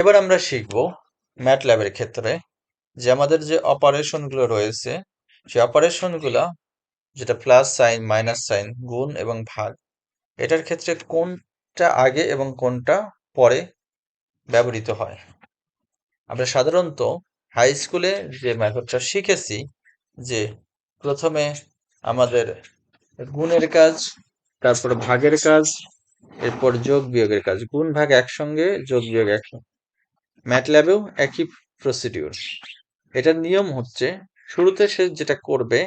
এবার আমরা শিখব ম্যাটল্যাবের ক্ষেত্রে যে আমাদের যে অপারেশনগুলো রয়েছে সেই অপারেশনগুলো যেটা প্লাস সাইন মাইনাস সাইন গুণ এবং ভাগ এটার ক্ষেত্রে কোনটা আগে এবং কোনটা পরে ব্যবহৃত হয়। আমরা সাধারণত হাই স্কুলে যে মেথডটা শিখেছি যে প্রথমে আমাদের গুণের কাজ, তারপর ভাগের কাজ, এরপর যোগ বিয়োগের কাজ, গুণ ভাগ একসঙ্গে, যোগ বিয়োগ একসঙ্গে। ম্যাটল্যাবেও একই প্রসিডিউর। এটার নিয়ম হচ্ছে শুরুতে সে যেটা করবে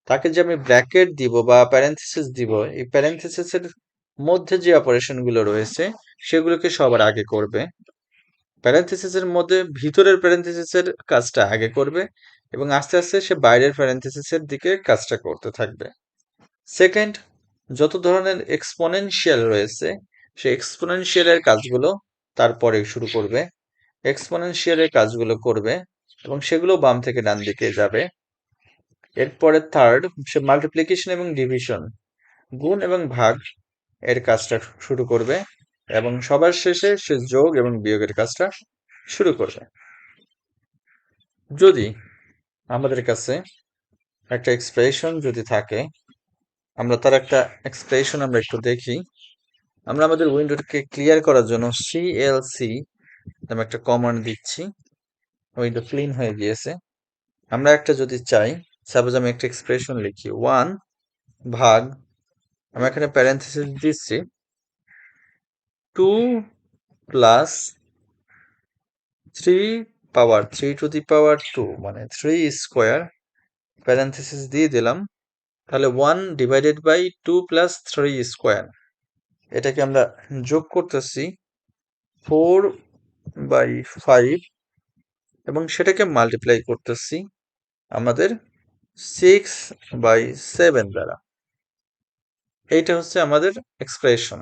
তাকে যে আমি ব্র্যাকেট দিব বা প্যারেনথেসিস দিব, এই প্যারেনথেসিসের মধ্যে যে অপারেশনগুলো রয়েছে সেগুলোকে সবার আগে করবে। প্যারেনথেসিসের মধ্যে ভিতরের প্যারেনথেসিসের কাজটা আগে করবে এবং আস্তে আস্তে সে বাইরের প্যারেনথেসিসের দিকে কাজটা করতে থাকবে। সেকেন্ড, যত ধরনের এক্সপোনেনশিয়াল রয়েছে সেই এক্সপোনেনশিয়ালের কাজগুলো তারপরে শুরু করবে। এক্সপোনেনশিয়ালের কাজগুলো করবে এবং সেগুলো বাম থেকে ডান দিকে যাবে। এরপরে থার্ড, সে মাল্টিপ্লিকেশন এবং ডিভিশন, গুণ এবং ভাগ এর কাজটা শুরু করবে এবং সবার শেষে সে যোগ এবং বিয়োগের কাজটা শুরু করবে। যদি আমাদের কাছে একটা এক্সপ্রেশন যদি থাকে, আমরা তার একটা এক্সপ্রেশন আমরা একটু দেখি। আমরা আমাদের উইন্ডোটাকে ক্লিয়ার করার জন্য সিএলসি নামে একটা কমান্ড দিচ্ছি। উইন্ডো ক্লিন হয়ে গিয়েছে। আমরা একটা যদি চাই, সাপোজ আমি একটা এক্সপ্রেশন লিখি 1 ভাগ, আমি এখানে প্যারেনথেসিস দিচ্ছি 2 plus 3 power 3 to the power 2 মানে 3 স্কোয়ার, প্যারেনথেসিস দিয়ে দিলাম, তাহলে 1 ডিভাইডেড বাই 2 প্লাস 3 স্কোয়ার, এটাকে আমরা যোগ করতেছি 4 বাই 5 এবং সেটাকে মাল্টিপ্লাই করতেছি আমাদের 6 বাই 7 দ্বারা। এইটা হচ্ছে আমাদের এক্সপ্রেশন।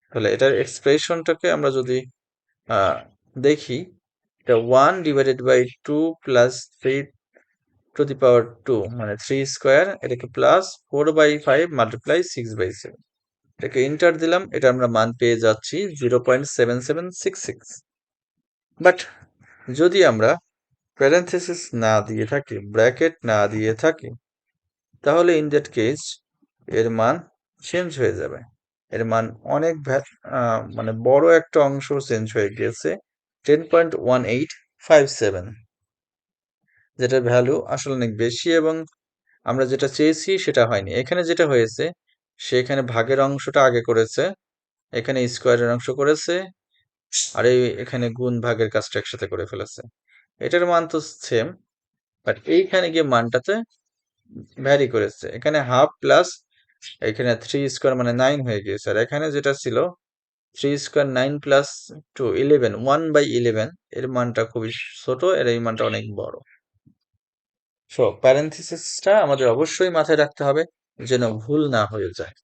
তাহলে এটার এক্সপ্রেশনটাকে আমরা যদি দেখি, এটা 1 divided by 2 plus 3 to the power 2 মানে 3 স্কোয়ার, এটাকে প্লাস 4 বাই 5 মাল্টিপ্লাই 6 বাই 7, এটাকে এন্টার দিলাম, এটা আমরা মান পেয়ে যাচ্ছি 0.7766। বাট যদি আমরা প্যারেনথেসিস না দিয়ে থাকি, ব্র্যাকেট না দিয়ে থাকি, তাহলে ইন দ্যাট কেস এর মান চেঞ্জ হয়ে যাবে। এর মান অনেক মানে বড় একটা অংশ চেঞ্জ হয়ে গিয়েছে, 10.1857, যেটার ভ্যালু আসলে অনেক বেশি এবং আমরা যেটা চেয়েছি সেটা হয়নি। এখানে যেটা হয়েছে, সে এখানে ভাগের অংশটা আগে করেছে, এখানে স্কোয়ারের অংশ করেছে, আর এখানে গুণ ভাগের কাজটা একসাথে করে ফেলেছে। এটার মান তো সেম, বাট এইখানে গিয়ে মানটাতে ভ্যারি করেছে। এখানে হাফ প্লাস এখানে 3 স্কোয়ার মানে 9 হয়ে গিয়েছে, আর এখানে যেটা ছিল 3 স্কোয়ার 9 প্লাস 2 11, 1/11, এর মানটা খুবই ছোট, এর এই মানটা অনেক বড়। সো প্যারেনথিসিসটা আমাদের অবশ্যই মাথায় রাখতে হবে যেন ভুল না হয়ে যায়।